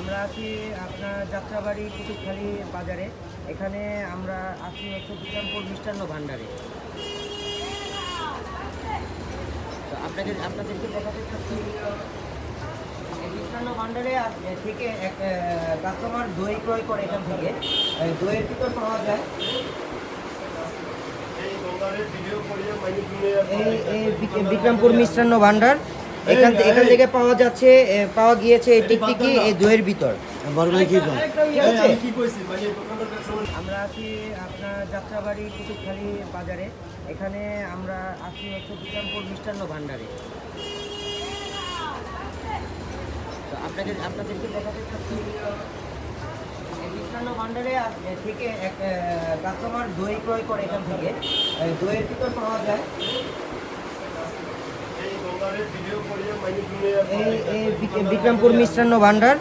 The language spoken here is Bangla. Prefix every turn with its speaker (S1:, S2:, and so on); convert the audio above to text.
S1: আমরা আছি আপনার যাত্রাবাড়ি কুতুবখালী বাজারে। এখানে আমরা আছি হচ্ছে বিক্রমপুর মিষ্টান্ন ভাণ্ডারে। তো আপনাদেরকে দেখাতে চাচ্ছি এই মিষ্টান্ন ভাণ্ডারে থেকে এক কাস্টমার দই ক্রয় করে এখান থেকে। দইয়ের ভিতর পাওয়া যায় এই বিক্রমপুর মিষ্টান্ন ভাণ্ডার। এখান থেকে পাওয়া গিয়েছে এই টিকটিকি এই দইয়ের ভিতর। আমরা আছি আপনার যাত্রাবাড়ি কুতুবখালী বাজারে। এখানে আমরা আছি হচ্ছে বিক্রমপুর মিষ্টান্ন ভাণ্ডারে। তো আপনাদেরকে দেখাতে চাচ্ছি এই মিষ্টান্ন ভাণ্ডারে থেকে এক কাস্টমার দই ক্রয় করে এখান থেকে। দইয়ের ভিতর পাওয়া যায় এই বিক্রমপুর মিষ্টান্ন ভাণ্ডার।